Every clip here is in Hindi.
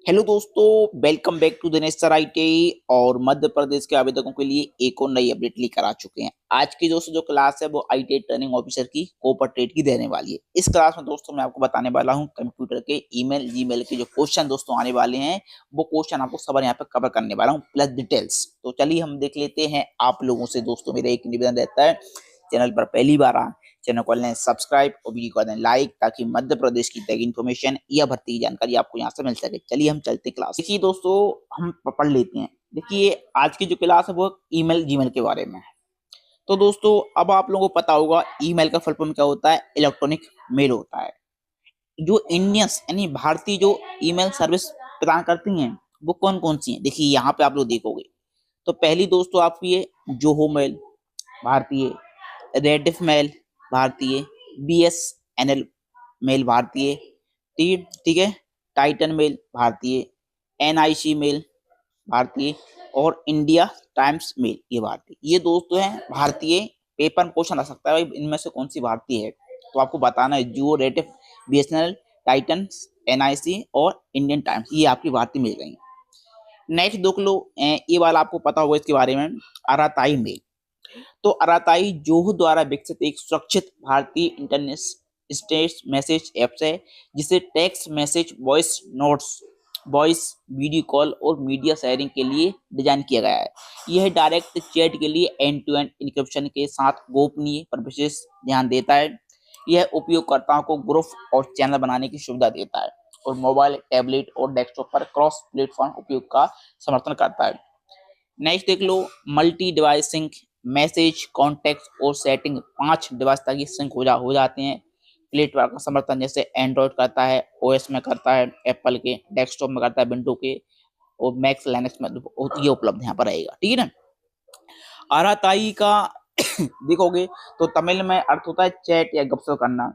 हेलो दोस्तों, welcome back to Dinesh sir ITI. और मध्य प्रदेश के आवेदकों के लिए एक और नई अपडेट लेकर आ चुके हैं। आज की दोस्तों जो क्लास है वो आईटीआई ट्रेनिंग ऑफिसर की कोपर ट्रेड की देने वाली है। इस क्लास में दोस्तों मैं आपको बताने वाला हूं कंप्यूटर के ईमेल जीमेल के जो क्वेश्चन दोस्तों आने वाले हैं वो क्वेश्चन आपको सब यहाँ पे कवर करने वाला हूँ प्लस डिटेल्स। तो चलिए हम देख लेते हैं। आप लोगों से दोस्तों मेरा एक निवेदन रहता है, चैनल पर पहली बार आए चैनल को लें सब्सक्राइब और वीडियो को दें लाइक, ताकि मध्य प्रदेश की तक इन्फॉर्मेशन या भर्ती की जानकारी आपको यहाँ से मिल सके। चलिए हम चलते क्लास। देखिए दोस्तों, हम पढ़ लेते हैं। देखिए आज की जो क्लास है वो ईमेल जीमेल के बारे में है। तो दोस्तों अब आप लोगों को पता होगा ईमेल का फुल फॉर्म क्या होता है। इलेक्ट्रॉनिक मेल होता है। जो इंडियंस यानी भारतीय जो ईमेल सर्विस प्रदान करती हैं वो कौन कौन सी हैं, देखिए यहाँ पे आप लोग देखोगे। तो पहली दोस्तों आपकी है जोहो मेल भारतीय, रेडिफ मेल भारतीय, बीएसएनएल मेल भारतीय, ठीक है, टाइटन मेल भारतीय, एनआईसी मेल भारतीय और इंडिया टाइम्स मेल ये भारतीय। ये दोस्तों हैं भारतीय। पेपर में क्वेश्चन आ सकता है भाई इनमें से कौन सी भारतीय है, तो आपको बताना है जियो, रेडिफ, बीएसएनएल, टाइटन, एनआईसी और इंडियन टाइम्स ये आपकी भारतीय मिल गई। नेक्स्ट देख लो, ये वाला आपको पता होगा इसके बारे में, अराताई मेल। तो अराताई जोहू द्वारा विकसित एक सुरक्षित भारतीय इंटरनेट स्टेट मैसेज ऐप्स है, जिसे text message, voice notes, voice, video call और मीडिया शेयरिंग के लिए डिजाइन किया गया है। यह डायरेक्ट चैट के लिए एंड टू एंड इनक्रिप्शन के साथ गोपनीय पर विशेष ध्यान देता है। यह उपयोगकर्ताओं को ग्रुप और चैनल बनाने की सुविधा देता है और मोबाइल, टैबलेट और डेस्कटॉप पर क्रॉस प्लेटफॉर्म उपयोग का समर्थन करता है। नेक्स्ट देख लो, multi device sync, message, contact और सेटिंग 5 डिवाइस तक सिंक हो जाते हैं। प्लेटफॉर्म का समर्थन जैसे एंड्रॉइड करता है, ओएस में करता है, एप्पल के डेस्कटॉप में करता है, विंडो के और मैक्स लाइनक्स में ये उपलब्ध यहाँ पर रहेगा, ठीक है ना। अराताई का देखोगे तो तमिल में अर्थ होता है चैट या गपशप करना।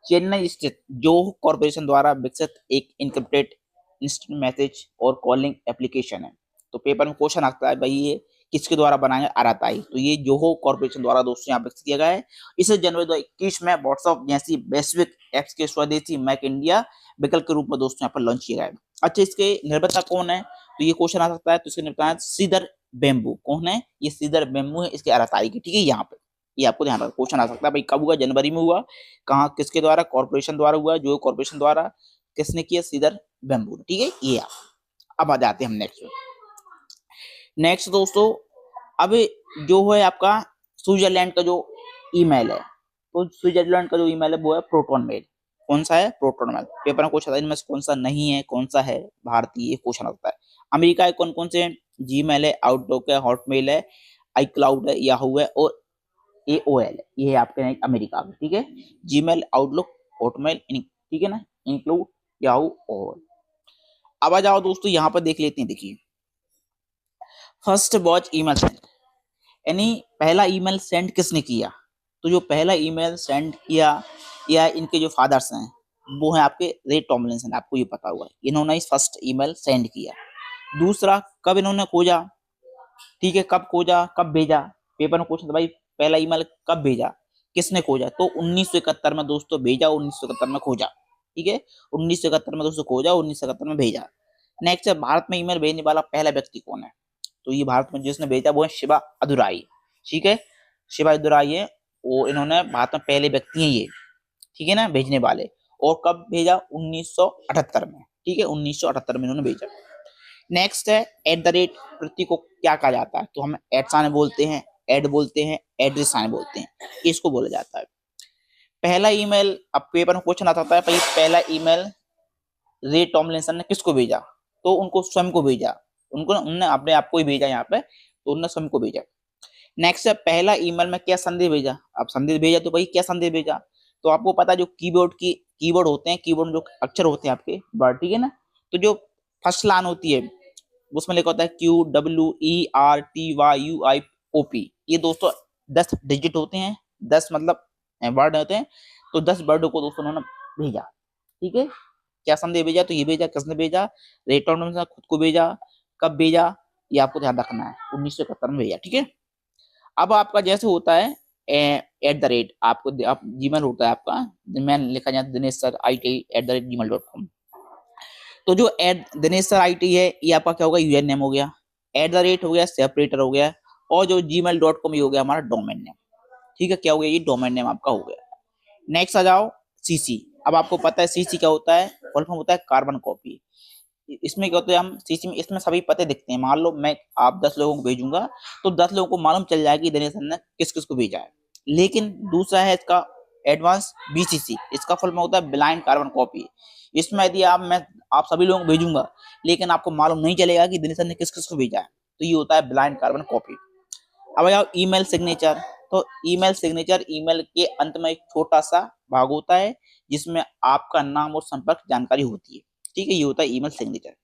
चेन्नई स्थित जोहो कॉर्पोरेशन द्वारा विकसित एक इनक्रिप्टेड इंस्टेंट मैसेज और कॉलिंग एप्लीकेशन है। तो पेपर में क्वेश्चन आता है भाई ये किसके द्वारा बनाया, अराताई। तो ये जोहो कॉर्पोरेशन द्वारा दोस्तों यहाँ विकसित किया गया है। इसे जनवरी 2021 में व्हाट्सएप जैसी वैश्विक एप्स के स्वदेशी मैक इंडिया विकल्प के रूप में दोस्तों यहाँ पर लॉन्च किया गया है। अच्छा, इसके निर्माता कौन है, तो ये क्वेश्चन आ सकता है। तो इसके निर्माता है श्रीधर बेम्बू। कौन है ये, श्रीधर बेम्बू है इसके अराताई की, ठीक है। यहाँ पे ये आपको ध्यान रखना, क्वेश्चन आ सकता है भाई कब हुआ, जनवरी में हुआ, कहाँ, किसके द्वारा, कॉर्पोरेशन द्वारा हुआ, जो कॉर्पोरेशन द्वारा किसने किया, श्रीधर बेम्बू, ठीक है। ये आप अब आ जाते हैं हम नेक्स्ट दोस्तों। अब जो है आपका स्विट्जरलैंड का जो ईमेल है, तो स्विट्जरलैंड का जो ईमेल है वो है प्रोटोन मेल। कौन सा है, प्रोटोन मेल। पेपर में क्वेश्चन आता है इनमें से कौन सा नहीं है, कौन सा है भारतीय, क्वेश्चन आता है। अमेरिका के कौन कौन से हैं, जीमेल है, आउटलुक है, हॉटमेल है, आई क्लाउड है, याहू है और AOL है। ये है आपके नहीं अमेरिका में, ठीक है। जीमेल, आउटलुक, हॉटमेल, ठीक है ना, इंक्लूड, याहू और। अब आ जाओ दोस्तों यहाँ पर देख लेते हैं। देखिए फर्स्ट वॉच ईमेल सेंड, यानी पहला ईमेल सेंड किसने किया। तो जो पहला ईमेल सेंड किया या इनके जो फादर्स हैं वो है आपके रे टॉमलिंसन, आपको ये पता होगा, इन्होंने फर्स्ट ईमेल सेंड किया। दूसरा, कब इन्होंने खोजा, ठीक है, कब खोजा, कब भेजा। पेपर में क्वेश्चन भाई पहला ईमेल कब भेजा, किसने खोजा, तो 1971 में दोस्तों भेजा, 1971 में खोजा, ठीक है। 1971 में दोस्तों खोजा, 1971 में भेजा। नेक्स्ट है भारत में ईमेल भेजने वाला पहला व्यक्ति कौन है, तो ये भारत में जिसने भेजा वो है शिवा अदुराई, ठीक है। शिवा अदुराई है, वो इन्होंने भारत में पहले व्यक्ति हैं ये, ठीक है ना, भेजने वाले। और कब भेजा, 1978 में, ठीक है, 1978 में इन्होंने भेजा। नेक्स्ट है @ प्रतीक को क्या कहा जाता है, तो हम @ बोलते हैं, एड बोलते हैं, एड्रेस साइन बोलते हैं, इसको बोला जाता है। पहला ईमेल, अब पेपर में क्वेश्चन आता है भाई पहला ईमेल रे टॉमलिंसन ने किसको भेजा, तो उनको स्वयं को भेजा, उनको उन्होंने अपने आप को ही भेजा यहाँ पे, तो उन्होंने स्वयं को भेजा। नेक्स्ट है पहला ईमेल में क्या संदेश भेजा, अब संदेश भेजा तो भाई क्या संदेश भेजा, तो आपको पता है जो कीबोर्ड होते हैं, कीबोर्ड में जो अक्षर होते हैं आपके वर्ड, ठीक है ना, तो जो फर्स्ट लाइन होती है उसमें लिखा होता है QWERTYUIOP, ये दोस्तों 10 डिजिट होते हैं, 10 मतलब वर्ड होते हैं, तो 10 वर्ड को दोस्तों उन्होंने भेजा, ठीक है। क्या संदेश भेजा, तो ये भेजा, किसने भेजा, रेटॉन ने खुद को भेजा, कब भेजा, ये आपको ध्यान रखना है, 1971 में भेजा, ठीक है। अब आपका जैसे होता है @ आपको आप जीमेल होता है आपका, मैंने लिखा जाता है दिनेश सर IT@gmail.com। तो जो एट दिनेश सर IT है ये आपका क्या होगा, यूजर नेम हो गया, @ हो गया, सेपरेटर हो गया, और जो gmail.com ये हो गया हमारा डोमेन नेम। ठीक है, क्या हो गया, ये डोमेन नेम आपका हो गया। नेक्स्ट आ जाओ CC। अब आपको पता है CC क्या होता है, फुल फॉर्म होता है कार्बन कॉपी। इसमें क्या होता है, हम CC में इसमें सभी पते दिखते हैं। मान लो मैं आप 10 लोगों को भेजूंगा तो 10 लोगों को मालूम चल जाएगा कि दिनेश सर ने किस किस को भेजा है। लेकिन दूसरा है इसका एडवांस BCC, इसका फुल फॉर्म होता है ब्लाइंड कार्बन कॉपी। इसमें यदि आप सभी लोगों को भेजूंगा लेकिन आपको मालूम नहीं चलेगा कि दिनेश सर ने किस किस को भेजा है, तो ये होता है ब्लाइंड कार्बन कॉपी। अब आओ ईमेल सिग्नेचर। तो ईमेल सिग्नेचर, ईमेल के अंत में एक छोटा सा भाग होता है जिसमें आपका नाम और संपर्क जानकारी होती है। ठीक है, ये होता है ईमेल सिग्नेचर।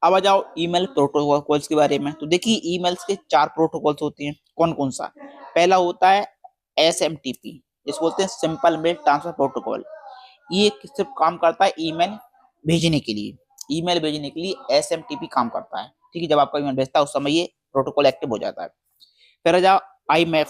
अब आ जाओ ईमेल प्रोटोकॉल्स के बारे में। तो देखिए ईमेल्स के 4 प्रोटोकॉल्स होते हैं। कौन कौन सा? पहला होता है SMTP, इसको बोलते हैं सिंपल मेल ट्रांसफर प्रोटोकॉल। ये सिर्फ काम करता है ईमेल भेजने के लिए। ईमेल भेजने के लिए SMTP काम करता है। ठीक है, जब आपका ईमेल भेजता है उस समय ये प्रोटोकॉल एक्टिव हो जाता है। फिर आ जाओ IMAP।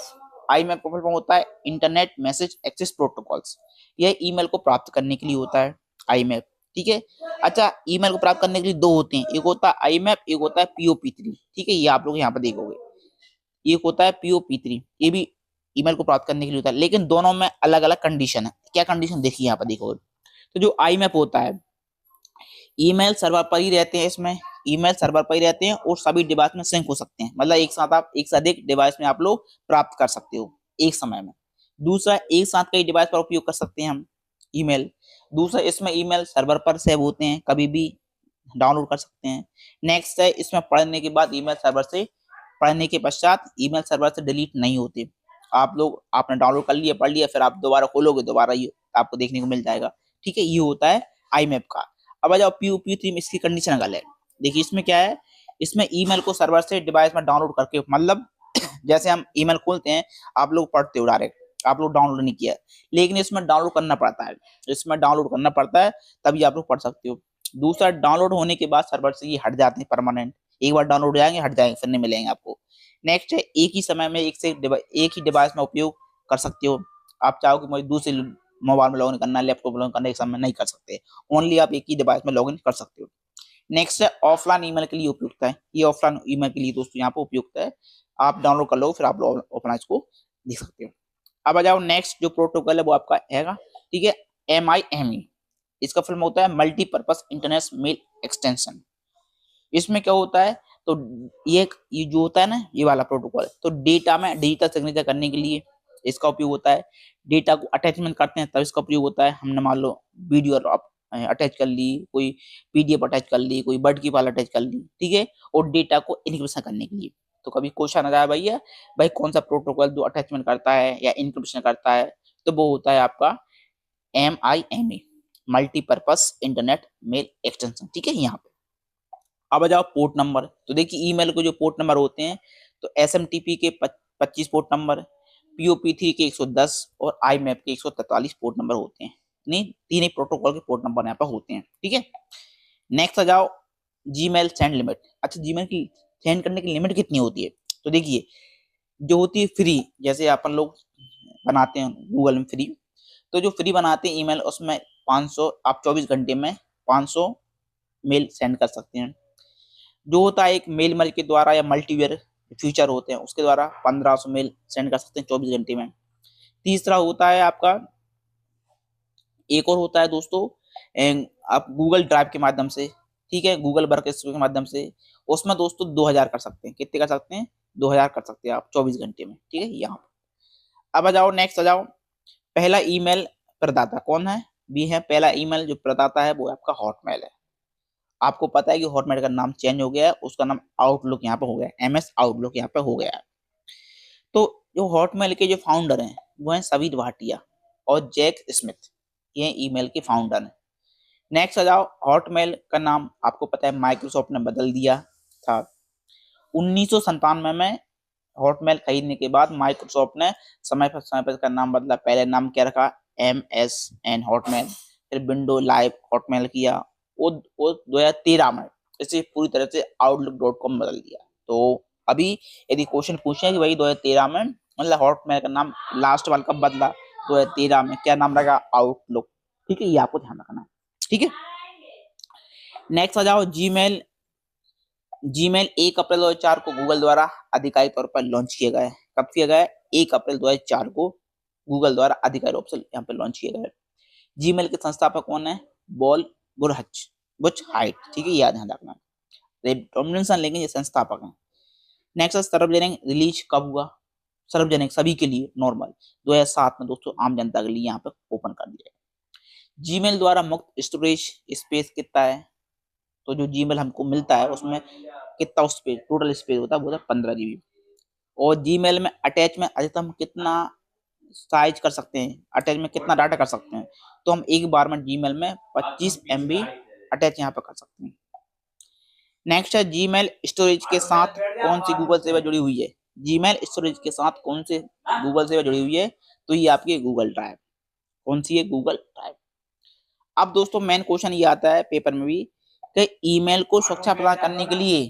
IMAP का फुल फॉर्म होता है इंटरनेट मैसेज एक्सेस प्रोटोकॉल्स। यह ईमेल को प्राप्त करने के लिए होता है IMAP। ठीक है, अच्छा ईमेल को प्राप्त करने के लिए 2 होते हैं, एक होता है IMAP, एक होता है POP3। ठीक है, ये आप लोग यहाँ पर देखोगे, एक होता है POP3, ये भी ईमेल को प्राप्त करने के लिए होता है, लेकिन दोनों में अलग अलग कंडीशन है। क्या कंडीशन देखिए यहाँ पर देखोगे। तो जो IMAP होता है, ईमेल सर्वर पर ही रहते हैं, इसमें ईमेल सर्वर पर ही रहते हैं और सभी डिवाइस में सिंक हो सकते हैं। मतलब एक साथ आप एक से अधिक डिवाइस में आप लोग प्राप्त कर सकते हो एक समय में। दूसरा, एक साथ कई डिवाइस पर उपयोग कर सकते हैं हम ईमेल। दूसरा, इसमें ईमेल सर्वर पर सेव होते हैं, कभी भी डाउनलोड कर सकते हैं। नेक्स्ट है, इसमें पढ़ने के बाद ईमेल सर्वर से पढ़ने के पश्चात ईमेल सर्वर से डिलीट नहीं होते। आप लोग आपने डाउनलोड कर लिया, पढ़ लिया, फिर आप दोबारा खोलोगे, दोबारा ये आपको देखने को मिल जाएगा। ठीक है, ये होता है IMAP का। अब आ जाओ POP3 में, इसकी कंडीशन अलग है। देखिए इसमें क्या है, इसमें ईमेल को सर्वर से डिवाइस में डाउनलोड करके, मतलब जैसे हम ईमेल खोलते हैं, आप लोग पढ़ते हो डायरेक्ट, आप लोग डाउनलोड नहीं किया, लेकिन इसमें डाउनलोड करना पड़ता है। इसमें डाउनलोड करना पड़ता है तभी आप लोग पढ़ सकते हो। दूसरा, डाउनलोड होने के बाद सर्वर से ये हट जाते हैं परमानेंट। एक बार डाउनलोड हो जाएंगे, हट जाएंगे, फिर नहीं मिलेंगे आपको। नेक्स्ट है, एक ही समय में एक ही डिवाइस में उपयोग कर सकते हो। आप चाहो कि मुझे दूसरे मोबाइल में लॉगिन करना है, लैपटॉप में लॉगिन करना है, एक समय में नहीं कर सकते। ओनली आप एक ही डिवाइस में लॉगिन कर सकते हो। नेक्स्ट है, ऑफलाइन ईमेल के लिए उपयुक्त है। ये ऑफलाइन ईमेल के लिए दोस्तों यहाँ पे उपयुक्त है। आप डाउनलोड कर लो, फिर आप लोग ऑफलाइन इसको देख सकते हो। अब आ जाओ नेक्स्ट जो प्रोटोकॉल है वो आपका हैगा, ठीक है, MIME। इसका फुल होता है मल्टीपर्पज इंटरनेट मेल एक्सटेंशन। इसमें क्या होता है, तो ये जो होता है ना, ये वाला प्रोटोकॉल, तो डेटा में डिजिटल सिग्नेचर करने के लिए इसका उपयोग होता है। डेटा को अटैचमेंट करते हैं तब इसका उपयोग होता है। हमने मान लो वीडियो अटैच कर ली, कोई PDF अटैच कर ली, कोई वर्ड की फाइल अटैच कर ली, ठीक है, और डेटा को इनक्रिप्शन करने के लिए। तो कभी क्वेश्चन आ जाए भैया, भाई कौन सा प्रोटोकॉल जो अटैचमेंट करता है या इनक्रिप्शन करता है, तो वो होता है आपका MIME, multipurpose internet mail extension. ठीक है, यहाँ पे अब आ जाओ पोर्ट नंबर। तो देखिए ईमेल के जो पोर्ट नंबर होते हैं, तो SMTP के 25 पोर्ट नंबर, POP3 के 110 और IMAP के 143 पोर्ट नंबर होते हैं। नहीं, तीन ही प्रोटोकॉल के पोर्ट नंबर यहाँ पर होते हैं। ठीक है, नेक्स्ट आ जाओ जीमेल सेंड लिमिट। अच्छा, जीमेल की सेंड करने की लिमिट कितनी होती है? तो देखिए जो होती है फ्री, जैसे अपन लोग बनाते हैं गूगल में फ्री, तो जो फ्री बनाते हैं ईमेल, उसमें 500, आप 24 घंटे में 500 मेल सेंड कर सकते हैं। जो होता है एक मेल मर्ज के द्वारा या मल्टीवेयर फीचर होते हैं उसके द्वारा 1500 मेल सेंड कर सकते हैं 24 घंटे में। तीसरा होता है आपका, एक और होता है दोस्तों, आप गूगल ड्राइव के माध्यम से, ठीक है, गूगल वर्क स्पेस के माध्यम से, उसमें दोस्तों 2000 कर सकते हैं। कितने कर सकते हैं? 2000 कर सकते हैं आप 24 घंटे में। ठीक है, यहाँ अब आ जाओ नेक्स्ट आ जाओ, पहला ईमेल प्रदाता कौन है? भी है पहला ईमेल जो प्रदाता है वो आपका हॉटमेल है। आपको पता है कि हॉटमेल का नाम चेंज हो गया है, उसका नाम आउटलुक यहाँ पे हो गया है, MS आउटलुक यहाँ पे हो गया है। तो जो हॉटमेल के जो फाउंडर हैं वो हैं सवीर भाटिया और जैक स्मिथ, ये ईमेल के फाउंडर हैं। नेक्स्ट आ जाओ, हॉटमेल का नाम आपको पता है माइक्रोसॉफ्ट ने बदल दिया था 1997 में। हॉटमेल खरीदने के बाद माइक्रोसॉफ्ट ने समय पर इसका नाम बदला। पहले नाम क्या रखा? MSN हॉटमेल, फिर विंडो लाइव हॉटमेल किया, वो 2013 में इसे पूरी तरह से outlook.com बदल दिया। तो अभी यदि क्वेश्चन पूछे कि भाई 2013 में मतलब हॉटमेल का नाम लास्ट वाला कब बदला, 2013 में, क्या नाम रखा? आउटलुक। ठीक है, ये आपको ध्यान रखना है। ठीक है, नेक्स्ट आ जाओ जीमेल। जीमेल 1 अप्रैल 2004 को गूगल द्वारा आधिकारिक तौर पर लॉन्च किया गया है। कब किया गया है? 1 अप्रैल 2004 को गूगल द्वारा आधिकारिक रूप से यहाँ पे लॉन्च किया गया है। जीमेल के संस्थापक कौन है? बॉल बुरहच बुच हाइट, ठीक है, याद ध्यान रखना। डोमिनेशन लेंगे, ये संस्थापक हैं। नेक्स्ट सार्वजनिक रिलीज कब हुआ? सार्वजनिक सभी के लिए नॉर्मल 2007 में दोस्तों, आम जनता के लिए यहाँ पे ओपन कर दिया है। जीमेल द्वारा मुक्त स्टोरेज स्पेस कितना है? तो जो जीमेल हमको मिलता है उसमें कितना स्पेस, टोटल स्पेस होता है वो होता है 15 GB। और जीमेल में अटैच में अधिकतम कितना साइज कर सकते हैं, अटैच में कितना डाटा कर सकते हैं? तो हम एक बार में जीमेल में 25 MB अटैच यहाँ पे कर सकते हैं। नेक्स्ट है जीमेल स्टोरेज के साथ कौन सी गूगल सेवा जुड़ी हुई है? जीमेल स्टोरेज के साथ कौन से गूगल सेवा जुड़ी हुई है? तो ये आपकी गूगल ड्राइव। कौन सी है? Google drive. अब दोस्तों मेन क्वेश्चन ये आता है पेपर में भी कि ईमेल को सुरक्षा प्रदान करने के लिए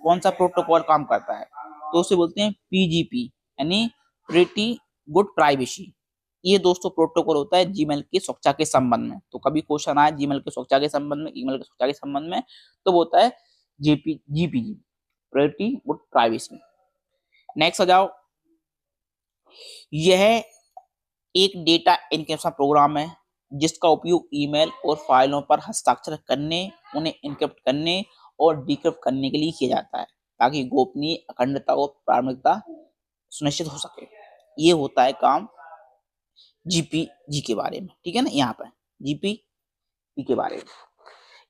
कौन सा प्रोटोकॉल काम करता है? तो उसे बोलते हैं PGP, यानी प्रीटी गुड प्राइवेसी। ये दोस्तों प्रोटोकॉल होता है जीमेल की सुरक्षा के संबंध में। तो कभी क्वेश्चन आए जीमेल की सुरक्षा के संबंध में, ईमेल की सुरक्षा के संबंध में, तो वो होता है GPG, pretty good privacy. Next आ जाओ, यह एक डेटा एन्क्रिप्शन प्रोग्राम है जिसका उपयोग ईमेल और फाइलों पर हस्ताक्षर करने, उन्हें एन्क्रिप्ट करने और डिक्रिप्ट करने के लिए किया जाता है ताकि गोपनीय, अखंडता और प्रामाणिकता सुनिश्चित हो सके। ये होता है काम GPG के बारे में, ठीक है ना, यहाँ पर GPG के बारे में।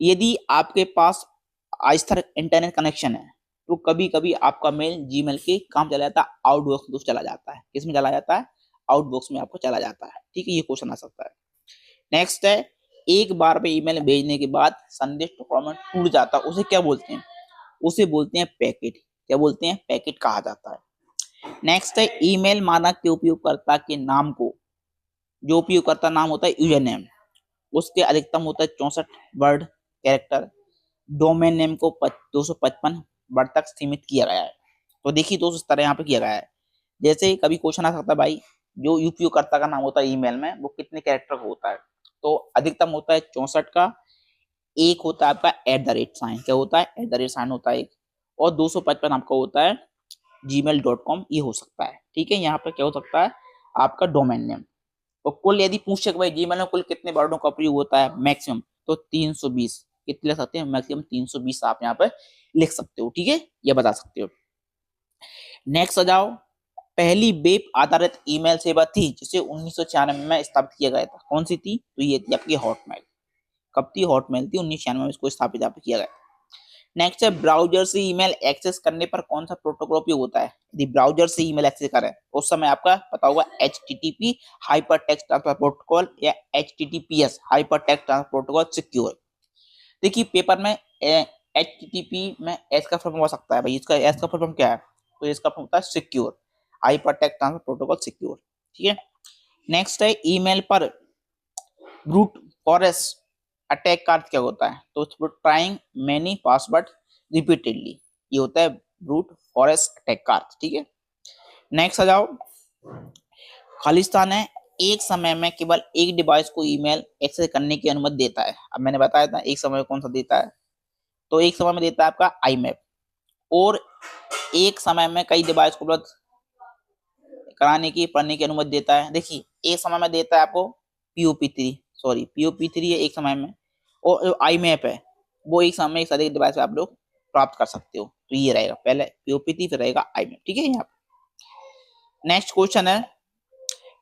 यदि आपके पास अस्थिर इंटरनेट कनेक्शन है तो कभी कभी आपका मेल जीमेल के काम चला जाता है, आउटबॉक्स में चला जाता है। किसमें चला जाता है? आउटबॉक्स में आपको चला जाता है, ठीक है, ये क्वेश्चन आ सकता है। नेक्स्ट है, एक बार में ईमेल भेजने के बाद संदेश टुकड़ों में टूट जाता है, उसे क्या बोलते हैं? उसे बोलते हैं पैकेट। क्या बोलते हैं? पैकेट कहा जाता है। नेक्स्ट है, ईमेल मानक के उपयोगकर्ता के नाम को, जो उपयोगकर्ता नाम होता है यूजर नेम, उसके अधिकतम होता है 64 वर्ड कैरेक्टर। डोमेन नेम को 255 वर्ड तक सीमित किया गया है। तो देखिए दोस्तों, इस तरह यहाँ पे किया गया है। जैसे कभी क्वेश्चन आ सकता है भाई, जो उपयोगकर्ता का नाम होता है ईमेल में वो कितने कैरेक्टर का होता है? तो अधिकतम होता है 64 का। एक होता है आपका @साइन, क्या होता है? @साइन होता है एक। और 255 आपका होता है gmail.com, ये हो सकता है, ठीक है। यहाँ पे क्या हो सकता है? आपका डोमेन नेम। और कुल यदि पूछे भाई जीमेल में कुल कितने वर्डों का प्रयोग होता है मैक्सिमम, तो 320। कितने लिख सकते हैं? मैक्सिमम 320 आप यहाँ पे लिख सकते हो, ठीक है, ये बता सकते हो। नेक्स्ट आ जाओ, पहली वेब आधारित ईमेल सेवा थी जिसे 1996 में स्थापित किया गया था, कौन सी थी? तो ये थी आपकी हॉटमेल। कब थी? हॉटमेल थी, 1996 में इसको स्थापित यहाँ पे किया गया। नेक्स्ट है, ब्राउजर से ईमेल एक्सेस करने पर कौन सा प्रोटोकॉल उपयोग होता है? यदि ब्राउजर से ईमेल एक्सेस करें उस समय आपका पता होगा HTTP hyper text transfer protocol या HTTPS hyper text transfer protocol secure. देखिए पेपर में HTTP में एस का फॉर्म हो सकता है भाई, इसका एस का फॉर्म क्या है? तो इसका फॉर्म होता है secure, hyper text transfer protocol secure, ठीक है। नेक्स्ट है, ईमेल पर ब्रूट फॉरेस अटैक का अर्थ क्या होता है? तो ट्राइंग मेनी पासवर्ड रिपीटेडली, ये होता है ब्रूट फॉरेस अटैक का अर्थ, ठीक है। नेक्स्ट आ जाओ, खालिस्तान है एक समय में केवल एक डिवाइस को ईमेल एक्सेस करने की अनुमति देता है। अब मैंने बताया था एक समय में कौन सा देता है, तो एक समय में देता है आपका IMAP। और एक समय में कई डिवाइस को उपलब्ध कराने की, पढ़ने की अनुमति देता है। देखिए एक समय में देता है आपको POP3 है एक समय में, और जो IMAP है वो एक समय में एक से अधिक डिवाइस आप लोग प्राप्त कर सकते हो। तो ये रहेगा, पहले POP3 फिर रहेगा IMAP, ठीक है। यहाँ पे नेक्स्ट क्वेश्चन है,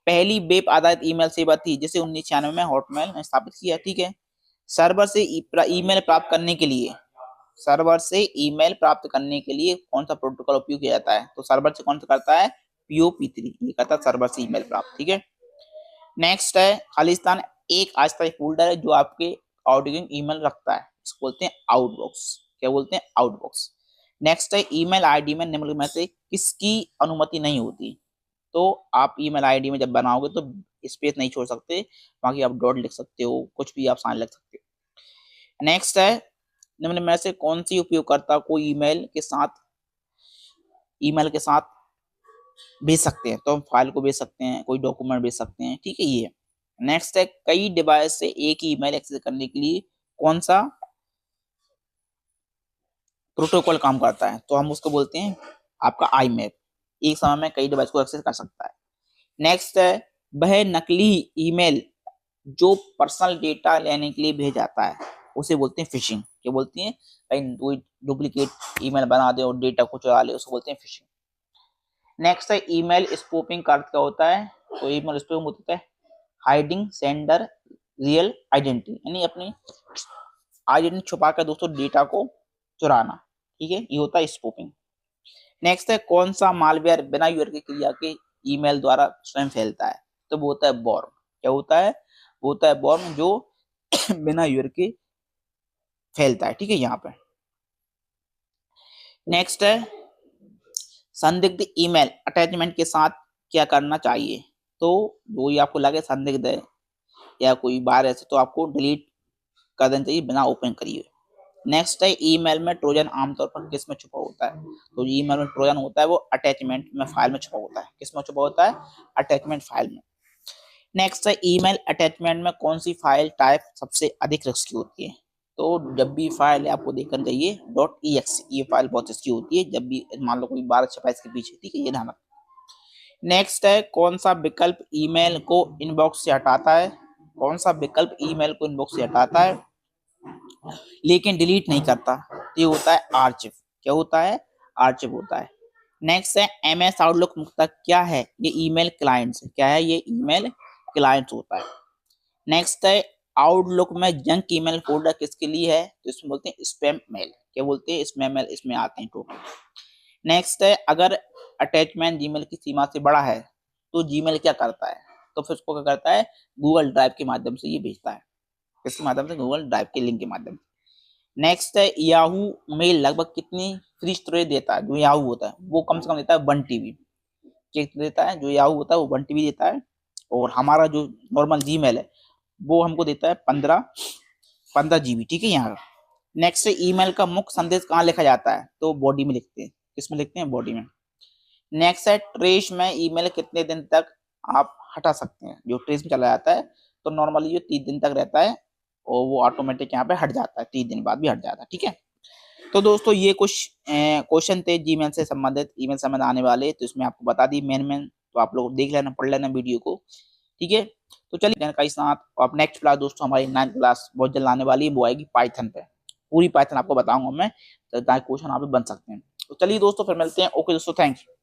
पहली वेब आधारित ईमेल सेवा थी जिसे 1996 में हॉटमेल ने स्थापित किया, ठीक है। सर्वर से ईमेल प्राप्त करने के लिए, सर्वर से ईमेल प्राप्त करने के लिए कौन सा प्रोटोकॉल उपयोग किया जाता है? तो सर्वर से कौन सा करता है? POP3, ये करता है सर्वर से ईमेल प्राप्त, ठीक है। नेक्स्ट है, खालिस्तान एक अस्थायी फोल्डर है जो आपके आउटगोइंग ईमेल रखता है, इसको बोलते हैं आउटबॉक्स। क्या बोलते हैं? आउटबॉक्स। नेक्स्ट है, ईमेल आईडी में निम्नलिखित में से किसकी अनुमति नहीं होती? तो आप ईमेल आईडी में जब बनाओगे तो स्पेस नहीं छोड़ सकते, बाकी आप डॉट लिख सकते हो, कुछ भी आप साइन लिख सकते हो। नेक्स्ट है, निम्न में से कौन सी उपयोगकर्ता को ईमेल के साथ भेज सकते हैं? तो हम फाइल को भेज सकते हैं, कोई डॉक्यूमेंट भेज सकते हैं, ठीक है ये। नेक्स्ट है, कई डिवाइस से एक ही ईमेल एक्सेस करने के लिए कौन सा प्रोटोकॉल काम करता है, तो हम उसको बोलते हैं आपका आई मैप। एक समय में कई डिवाइस को एक्सेस कर सकता है। नेक्स्ट है, वह नकली ईमेल जो पर्सनल डेटा लेने के लिए भेजा जाता है उसे बोलते हैं फिशिंग। क्या बोलती हैं? कहीं कोई डुप्लीकेट ईमेल बना दे और डेटा को चुरा ले, उसको बोलते हैं फिशिंग। नेक्स्ट है ईमेल स्पूफिंग का अर्थ क्या होता है? तो ईमेल स्पूफिंग होता है हाइडिंग सेंडर रियल आइडेंटिटी, यानी अपनी आइडेंटिटी छुपा कर दोस्तों डेटा को चुराना। ठीक है, ये होता है स्पूफिंग। नेक्स्ट है, कौन सा मालवेयर बिना यूजर की क्रिया के ईमेल द्वारा स्वयं फैलता है? तो वो होता है वॉर्म। क्या होता है? वो होता है वॉर्म, जो बिना यूजर के फैलता है। ठीक है, यहाँ पे नेक्स्ट है, संदिग्ध ईमेल अटैचमेंट के साथ क्या करना चाहिए? तो जो ये आपको लगे संदिग्ध है या कोई वायरस है तो आपको डिलीट कर देना चाहिए बिना ओपन करिए। नेक्स्ट है, ईमेल में ट्रोजन आमतौर पर किस में छुपा होता है? तो ईमेल में ट्रोजन होता है वो अटैचमेंट में फाइल में छुपा होता है। किस में छुपा होता है? अटैचमेंट फाइल में। नेक्स्ट है, ईमेल अटैचमेंट में कौन सी फाइल टाइप सबसे अधिक रिस्की होती है? तो जब भी फाइल है आपको देखकर चाहिए .exe, ये फाइल बहुत रिस्की होती है जब भी मान लो कोई 12 छपा इसके पीछे। ठीक है, ये ध्यान रखना। नेक्स्ट है, कौन सा विकल्प ईमेल को इनबॉक्स से हटाता है? कौन सा विकल्प ईमेल को इनबॉक्स से हटाता है लेकिन डिलीट नहीं करता? तो ये होता है आर्चिव। क्या होता है? आर्चिव होता है। नेक्स्ट है, एमएस आउटलुक मुख्यतः क्या है? ये ईमेल क्लाइंट्स। क्या है? ये ईमेल क्लाइंट्स होता है। नेक्स्ट है, आउटलुक में जंक ईमेल फोल्डर किसके लिए है? तो इसमें बोलते हैं स्पैम मेल। क्या बोलते हैं? स्पैम मेल इसमें आते हैं टोटल। नेक्स्ट है, अगर अटैचमेंट जीमेल की सीमा से बड़ा है तो जीमेल क्या करता है? तो फिर उसको क्या करता है? गूगल ड्राइव के माध्यम से ये भेजता है। किसके माध्यम से? गूगल ड्राइव के लिंक के माध्यम से। नेक्स्ट है, याहू मेल लगभग कितनी फ्री स्टोरेज देता है? जो याहू होता है वो कम से कम देता है 1 TB। कितना देता है? जो याहू होता है वो 1 TB देता है, और हमारा जो नॉर्मल जीमेल है वो हमको देता है 15 GB। ठीक है, यहाँ नेक्स्ट है, ईमेल का मुख्य संदेश कहाँ लिखा जाता है? तो बॉडी में लिखते हैं। किसमें लिखते हैं? बॉडी में। नेक्स्ट है, ट्रेस में ईमेल कितने दिन तक आप हटा सकते हैं? जो ट्रेस में चला जाता है तो नॉर्मली जो 30 दिन तक रहता है और वो ऑटोमेटिक यहाँ पे हट जाता है, 30 दिन बाद भी हट जाता है। ठीक है, तो दोस्तों ये कुछ क्वेश्चन थे जीमेल से संबंधित, ईमेल संबंध आने वाले, तो इसमें आपको बता दी मेन। तो आप लोग देख लेना, पढ़ लेना वीडियो को। ठीक है, तो चलिए जानकारी साथ अब नेक्स्ट क्लास दोस्तों हमारी 9th क्लास बहुत जल्द आने वाली है, वो आएगी पाइथन पे। पूरी पाइथन आपको बताऊंगा मैं, तो ताकि क्वेश्चन आप बन सकते हैं। तो चलिए दोस्तों फिर मिलते हैं। ओके दोस्तों, थैंक यू।